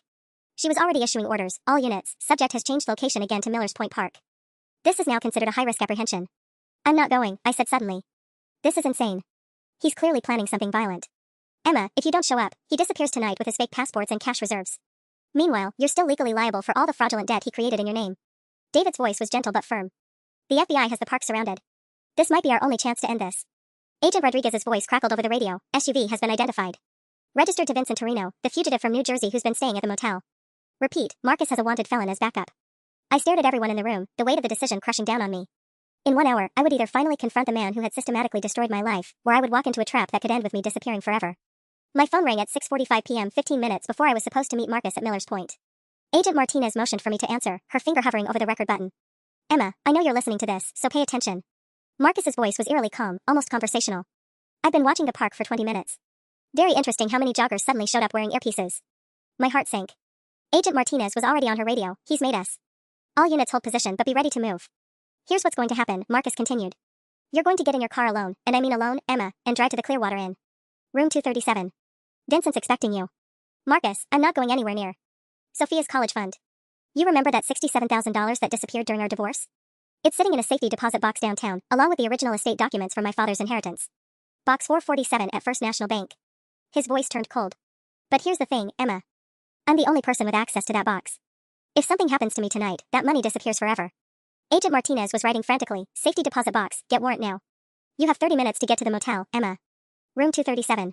She was already issuing orders, all units, subject has changed location again to Millers Point Park. This is now considered a high-risk apprehension. I'm not going, I said suddenly. This is insane. He's clearly planning something violent. Emma, if you don't show up, he disappears tonight with his fake passports and cash reserves. Meanwhile, you're still legally liable for all the fraudulent debt he created in your name. David's voice was gentle but firm. The FBI has the park surrounded. This might be our only chance to end this. Agent Rodriguez's voice crackled over the radio. SUV has been identified. Registered to Vincent Torino, the fugitive from New Jersey who's been staying at the motel. Repeat, Marcus has a wanted felon as backup. I stared at everyone in the room, the weight of the decision crushing down on me. In 1 hour, I would either finally confront the man who had systematically destroyed my life, or I would walk into a trap that could end with me disappearing forever. My phone rang at 6:45 p.m. 15 minutes before I was supposed to meet Marcus at Millers Point. Agent Martinez motioned for me to answer, her finger hovering over the record button. Emma, I know you're listening to this, so pay attention. Marcus's voice was eerily calm, almost conversational. I've been watching the park for 20 minutes. Very interesting how many joggers suddenly showed up wearing earpieces. My heart sank. Agent Martinez was already on her radio, he's made us. All units hold position but be ready to move. Here's what's going to happen, Marcus continued. You're going to get in your car alone, and I mean alone, Emma, and drive to the Clearwater Inn. Room 237. Vincent's expecting you. Marcus, I'm not going anywhere near Sophia's college fund. You remember that $67,000 that disappeared during our divorce? It's sitting in a safety deposit box downtown, along with the original estate documents from my father's inheritance. Box 447 at First National Bank. His voice turned cold. But here's the thing, Emma. I'm the only person with access to that box. If something happens to me tonight, that money disappears forever. Agent Martinez was writing frantically, safety deposit box, get warrant now. You have 30 minutes to get to the motel, Emma. Room 237.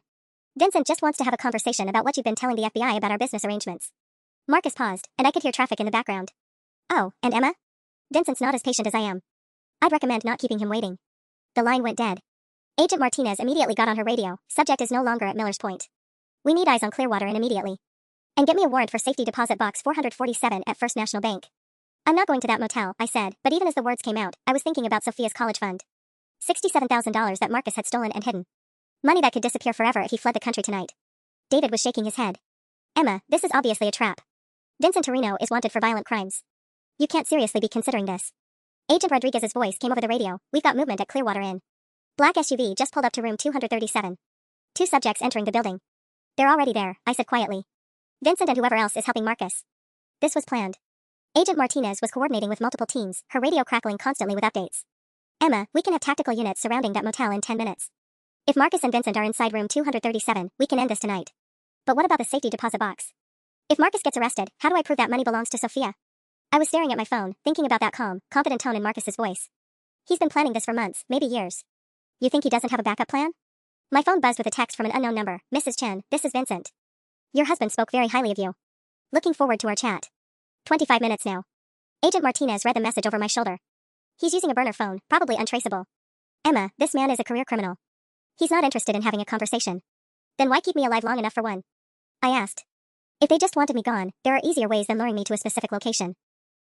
Vincent just wants to have a conversation about what you've been telling the FBI about our business arrangements. Marcus paused, and I could hear traffic in the background. Oh, and Emma? Vincent's not as patient as I am. I'd recommend not keeping him waiting. The line went dead. Agent Martinez immediately got on her radio, subject is no longer at Millers Point. We need eyes on Clearwater Inn immediately. And get me a warrant for safety deposit box 447 at First National Bank. I'm not going to that motel, I said, but even as the words came out, I was thinking about Sophia's college fund. $67,000 that Marcus had stolen and hidden. Money that could disappear forever if he fled the country tonight. David was shaking his head. Emma, this is obviously a trap. Vincent Torino is wanted for violent crimes. You can't seriously be considering this. Agent Rodriguez's voice came over the radio. We've got movement at Clearwater Inn. Black SUV just pulled up to room 237. 2 subjects entering the building. They're already there, I said quietly. Vincent and whoever else is helping Marcus. This was planned. Agent Martinez was coordinating with multiple teams, her radio crackling constantly with updates. Emma, we can have tactical units surrounding that motel in 10 minutes. If Marcus and Vincent are inside room 237, we can end this tonight. But what about the safety deposit box? If Marcus gets arrested, how do I prove that money belongs to Sophia? I was staring at my phone, thinking about that calm, confident tone in Marcus's voice. He's been planning this for months, maybe years. You think he doesn't have a backup plan? My phone buzzed with a text from an unknown number. Mrs. Chen, this is Vincent. Your husband spoke very highly of you. Looking forward to our chat. 25 minutes now. Agent Martinez read the message over my shoulder. He's using a burner phone, probably untraceable. Emma, this man is a career criminal. He's not interested in having a conversation. Then why keep me alive long enough for one? I asked. If they just wanted me gone, there are easier ways than luring me to a specific location.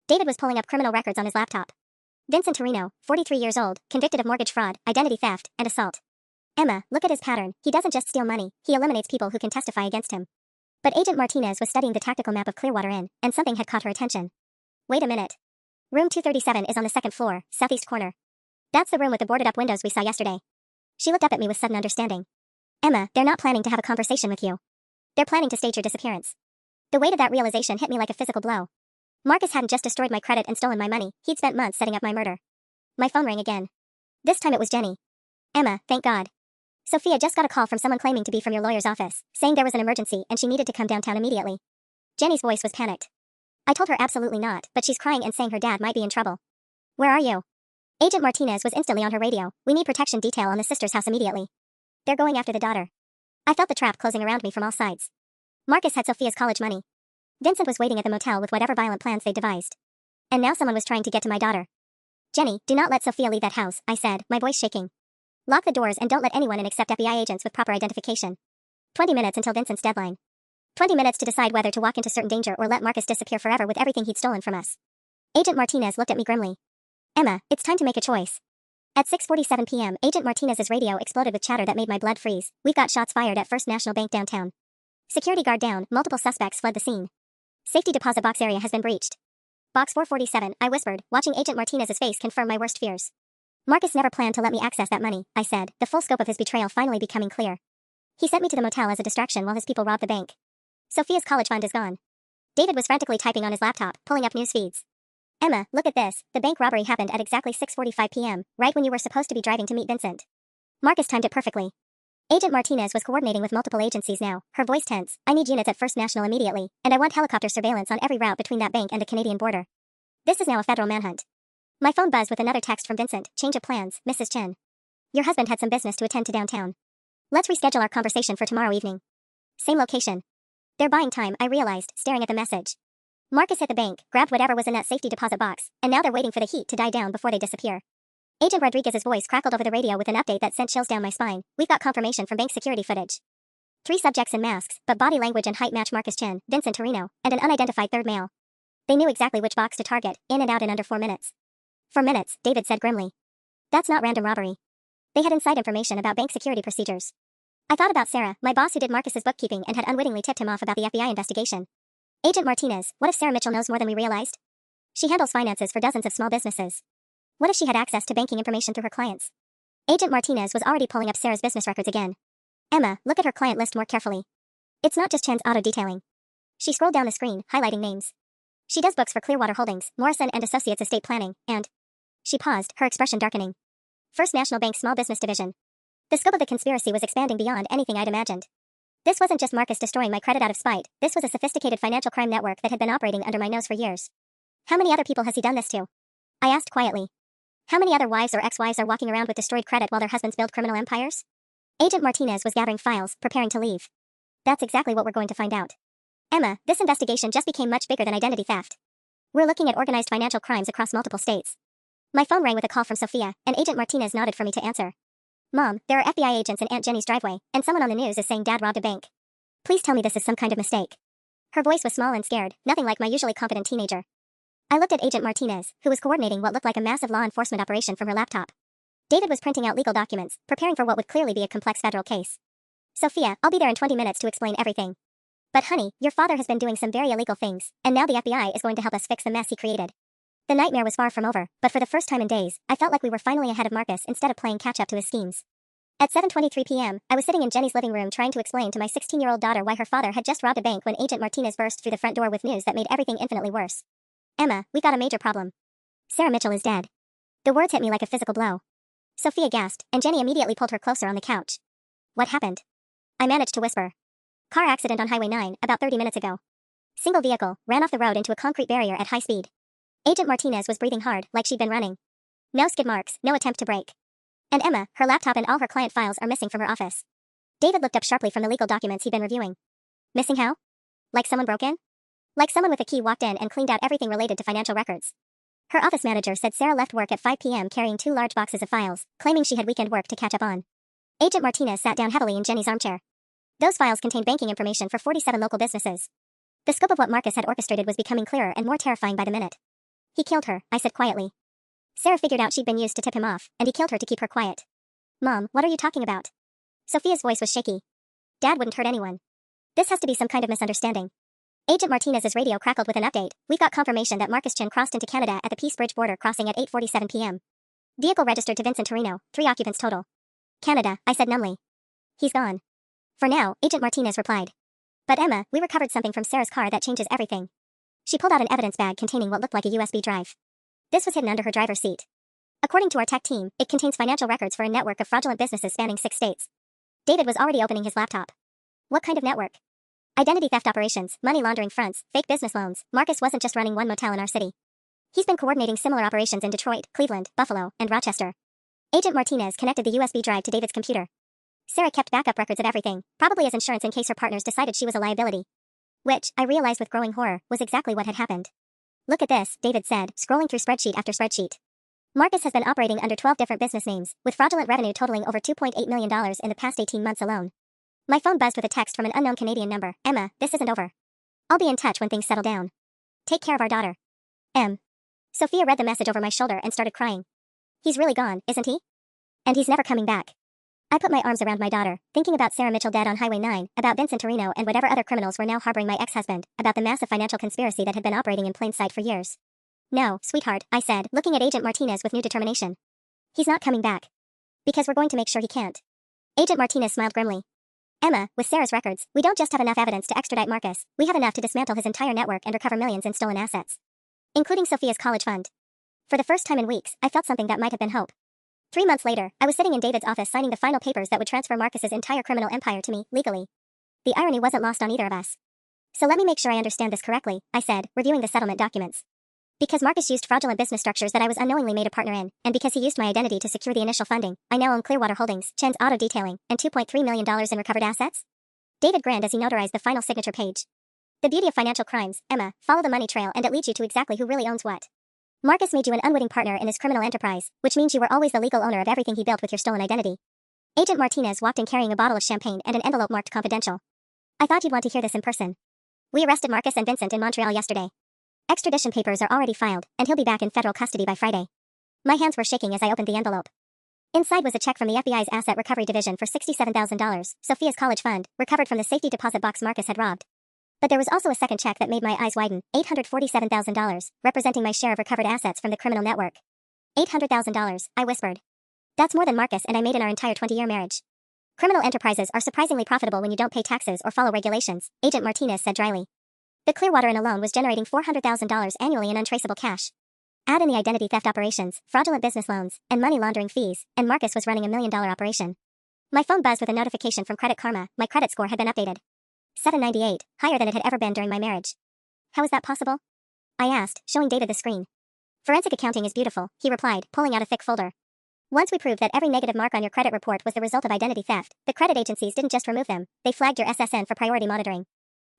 David was pulling up criminal records on his laptop. Vincent Torino, 43 years old, convicted of mortgage fraud, identity theft, and assault. Emma, look at his pattern. He doesn't just steal money, he eliminates people who can testify against him. But Agent Martinez was studying the tactical map of Clearwater Inn, and something had caught her attention. Wait a minute. Room 237 is on the second floor, southeast corner. That's the room with the boarded-up windows we saw yesterday. She looked up at me with sudden understanding. Emma, they're not planning to have a conversation with you. They're planning to stage your disappearance. The weight of that realization hit me like a physical blow. Marcus hadn't just destroyed my credit and stolen my money, he'd spent months setting up my murder. My phone rang again. This time it was Jenny. Emma, thank God. Sophia just got a call from someone claiming to be from your lawyer's office, saying there was an emergency and she needed to come downtown immediately. Jenny's voice was panicked. I told her absolutely not, but she's crying and saying her dad might be in trouble. Where are you? Agent Martinez was instantly on her radio. We need protection detail on the sister's house immediately. They're going after the daughter. I felt the trap closing around me from all sides. Marcus had Sophia's college money. Vincent was waiting at the motel with whatever violent plans they devised. And now someone was trying to get to my daughter. Jenny, do not let Sophia leave that house, I said, my voice shaking. Lock the doors and don't let anyone in except FBI agents with proper identification. 20 minutes until Vincent's deadline. 20 minutes to decide whether to walk into certain danger or let Marcus disappear forever with everything he'd stolen from us. Agent Martinez looked at me grimly. Emma, it's time to make a choice. At 6:47 p.m., Agent Martinez's radio exploded with chatter that made my blood freeze. We've got shots fired at First National Bank downtown. Security guard down, multiple suspects fled the scene. Safety deposit box area has been breached. Box 447, I whispered, watching Agent Martinez's face confirm my worst fears. Marcus never planned to let me access that money, I said, the full scope of his betrayal finally becoming clear. He sent me to the motel as a distraction while his people robbed the bank. Sophia's college fund is gone. David was frantically typing on his laptop, pulling up news feeds. Emma, look at this. The bank robbery happened at exactly 6:45 p.m., right when you were supposed to be driving to meet Vincent. Marcus timed it perfectly. Agent Martinez was coordinating with multiple agencies now, her voice tense. I need units at First National immediately, and I want helicopter surveillance on every route between that bank and the Canadian border. This is now a federal manhunt. My phone buzzed with another text from Vincent. Change of plans, Mrs. Chen. Your husband had some business to attend to downtown. Let's reschedule our conversation for tomorrow evening. Same location. They're buying time, I realized, staring at the message. Marcus hit the bank, grabbed whatever was in that safety deposit box, and now they're waiting for the heat to die down before they disappear. Agent Rodriguez's voice crackled over the radio with an update that sent chills down my spine. We've got confirmation from bank security footage. 3 subjects in masks, but body language and height match Marcus Chen, Vincent Torino, and an unidentified third male. They knew exactly which box to target, in and out in under 4 minutes. 4 minutes, David said grimly. That's not random robbery. They had inside information about bank security procedures. I thought about Sarah, my boss who did Marcus's bookkeeping and had unwittingly tipped him off about the FBI investigation. Agent Martinez, what if Sarah Mitchell knows more than we realized? She handles finances for dozens of small businesses. What if she had access to banking information through her clients? Agent Martinez was already pulling up Sarah's business records again. Emma, look at her client list more carefully. It's not just Chen's auto detailing. She scrolled down the screen, highlighting names. She does books for Clearwater Holdings, Morrison and Associates Estate Planning, and... She paused, her expression darkening. First National Bank Small Business Division. The scope of the conspiracy was expanding beyond anything I'd imagined. This wasn't just Marcus destroying my credit out of spite, this was a sophisticated financial crime network that had been operating under my nose for years. How many other people has he done this to? I asked quietly. How many other wives or ex-wives are walking around with destroyed credit while their husbands build criminal empires? Agent Martinez was gathering files, preparing to leave. That's exactly what we're going to find out. Emma, this investigation just became much bigger than identity theft. We're looking at organized financial crimes across multiple states. My phone rang with a call from Sophia, and Agent Martinez nodded for me to answer. Mom, there are FBI agents in Aunt Jenny's driveway, and someone on the news is saying Dad robbed a bank. Please tell me this is some kind of mistake. Her voice was small and scared, nothing like my usually confident teenager. I looked at Agent Martinez, who was coordinating what looked like a massive law enforcement operation from her laptop. David was printing out legal documents, preparing for what would clearly be a complex federal case. Sophia, I'll be there in 20 minutes to explain everything. But honey, your father has been doing some very illegal things, and now the FBI is going to help us fix the mess he created. The nightmare was far from over, but for the first time in days, I felt like we were finally ahead of Marcus instead of playing catch-up to his schemes. At 7:23 p.m., I was sitting in Jenny's living room trying to explain to my 16-year-old daughter why her father had just robbed a bank when Agent Martinez burst through the front door with news that made everything infinitely worse. Emma, we got a major problem. Sarah Mitchell is dead. The words hit me like a physical blow. Sophia gasped, and Jenny immediately pulled her closer on the couch. What happened? I managed to whisper. Car accident on Highway 9, about 30 minutes ago. Single vehicle, ran off the road into a concrete barrier at high speed. Agent Martinez was breathing hard, like she'd been running. No skid marks, no attempt to brake. And Emma, her laptop and all her client files are missing from her office. David looked up sharply from the legal documents he'd been reviewing. Missing how? Like someone broke in? Like someone with a key walked in and cleaned out everything related to financial records. Her office manager said Sarah left work at 5 p.m. carrying 2 large boxes of files, claiming she had weekend work to catch up on. Agent Martinez sat down heavily in Jenny's armchair. Those files contained banking information for 47 local businesses. The scope of what Marcus had orchestrated was becoming clearer and more terrifying by the minute. He killed her, I said quietly. Sarah figured out she'd been used to tip him off, and he killed her to keep her quiet. Mom, what are you talking about? Sophia's voice was shaky. Dad wouldn't hurt anyone. This has to be some kind of misunderstanding. Agent Martinez's radio crackled with an update. We've got confirmation that Marcus Chin crossed into Canada at the Peace Bridge border crossing at 8:47 p.m. Vehicle registered to Vincent Torino, 3 occupants total. Canada, I said numbly. He's gone. For now, Agent Martinez replied. But Emma, we recovered something from Sarah's car that changes everything. She pulled out an evidence bag containing what looked like a USB drive. This was hidden under her driver's seat. According to our tech team, it contains financial records for a network of fraudulent businesses spanning 6 states. David was already opening his laptop. What kind of network? Identity theft operations, money laundering fronts, fake business loans. Marcus wasn't just running one motel in our city. He's been coordinating similar operations in Detroit, Cleveland, Buffalo, and Rochester. Agent Martinez connected the USB drive to David's computer. Sarah kept backup records of everything, probably as insurance in case her partners decided she was a liability. Which, I realized with growing horror, was exactly what had happened. Look at this, David said, scrolling through spreadsheet after spreadsheet. Marcus has been operating under 12 different business names, with fraudulent revenue totaling over $2.8 million in the past 18 months alone. My phone buzzed with a text from an unknown Canadian number. Emma, this isn't over. I'll be in touch when things settle down. Take care of our daughter. M. Sophia read the message over my shoulder and started crying. He's really gone, isn't he? And he's never coming back. I put my arms around my daughter, thinking about Sarah Mitchell dead on Highway 9, about Vincent Torino and whatever other criminals were now harboring my ex-husband, about the massive financial conspiracy that had been operating in plain sight for years. No, sweetheart, I said, looking at Agent Martinez with new determination. He's not coming back. Because we're going to make sure he can't. Agent Martinez smiled grimly. Emma, with Sarah's records, we don't just have enough evidence to extradite Marcus, we have enough to dismantle his entire network and recover millions in stolen assets. Including Sophia's college fund. For the first time in weeks, I felt something that might have been hope. 3 months later, I was sitting in David's office signing the final papers that would transfer Marcus's entire criminal empire to me, legally. The irony wasn't lost on either of us. So let me make sure I understand this correctly, I said, reviewing the settlement documents. Because Marcus used fraudulent business structures that I was unknowingly made a partner in, and because he used my identity to secure the initial funding, I now own Clearwater Holdings, Chen's Auto Detailing, and $2.3 million in recovered assets? David grinned as he notarized the final signature page. The beauty of financial crimes, Emma, follow the money trail and it leads you to exactly who really owns what. Marcus made you an unwitting partner in his criminal enterprise, which means you were always the legal owner of everything he built with your stolen identity. Agent Martinez walked in carrying a bottle of champagne and an envelope marked confidential. I thought you'd want to hear this in person. We arrested Marcus and Vincent in Montreal yesterday. Extradition papers are already filed, and he'll be back in federal custody by Friday. My hands were shaking as I opened the envelope. Inside was a check from the FBI's Asset Recovery Division for $67,000, Sophia's college fund, recovered from the safety deposit box Marcus had robbed. But there was also a second check that made my eyes widen, $847,000, representing my share of recovered assets from the criminal network. $800,000, I whispered. That's more than Marcus and I made in our entire 20-year marriage. Criminal enterprises are surprisingly profitable when you don't pay taxes or follow regulations, Agent Martinez said dryly. The Clearwater Inn alone was generating $400,000 annually in untraceable cash. Add in the identity theft operations, fraudulent business loans, and money laundering fees, and Marcus was running $1 million operation. My phone buzzed with a notification from Credit Karma. My credit score had been updated. 798, higher than it had ever been during my marriage. How is that possible? I asked, showing David the screen. Forensic accounting is beautiful, he replied, pulling out a thick folder. Once we proved that every negative mark on your credit report was the result of identity theft, the credit agencies didn't just remove them, they flagged your SSN for priority monitoring.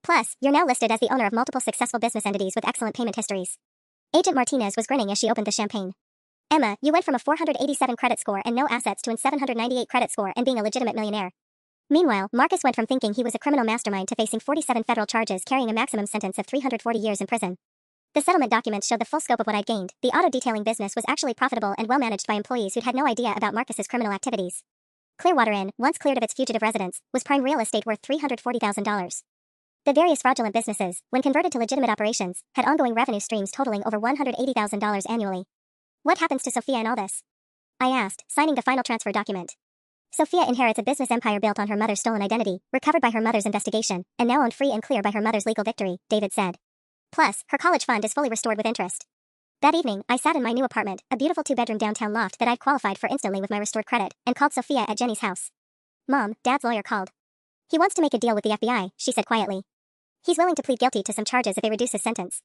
Plus, you're now listed as the owner of multiple successful business entities with excellent payment histories. Agent Martinez was grinning as she opened the champagne. Emma, you went from a 487 credit score and no assets to a 798 credit score and being a legitimate millionaire. Meanwhile, Marcus went from thinking he was a criminal mastermind to facing 47 federal charges carrying a maximum sentence of 340 years in prison. The settlement documents showed the full scope of what I'd gained. The auto detailing business was actually profitable and well managed by employees who'd had no idea about Marcus's criminal activities. Clearwater Inn, once cleared of its fugitive residents, was prime real estate worth $340,000. The various fraudulent businesses, when converted to legitimate operations, had ongoing revenue streams totaling over $180,000 annually. What happens to Sophia in all this? I asked, signing the final transfer document. Sophia inherits a business empire built on her mother's stolen identity, recovered by her mother's investigation, and now owned free and clear by her mother's legal victory, David said. Plus, her college fund is fully restored with interest. That evening, I sat in my new apartment, a beautiful 2-bedroom downtown loft that I'd qualified for instantly with my restored credit, and called Sophia at Jenny's house. Mom, Dad's lawyer called. He wants to make a deal with the FBI, she said quietly. He's willing to plead guilty to some charges if they reduce his sentence.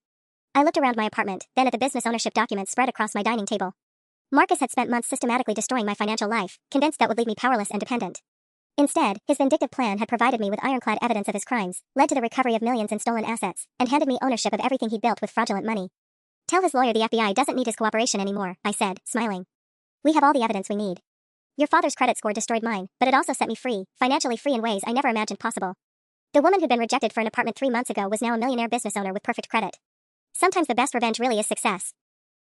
I looked around my apartment, then at the business ownership documents spread across my dining table. Marcus had spent months systematically destroying my financial life, convinced that would leave me powerless and dependent. Instead, his vindictive plan had provided me with ironclad evidence of his crimes, led to the recovery of millions in stolen assets, and handed me ownership of everything he'd built with fraudulent money. Tell his lawyer the FBI doesn't need his cooperation anymore, I said, smiling. We have all the evidence we need. Your father's credit score destroyed mine, but it also set me free, financially free in ways I never imagined possible. The woman who'd been rejected for an apartment 3 months ago was now a millionaire business owner with perfect credit. Sometimes the best revenge really is success.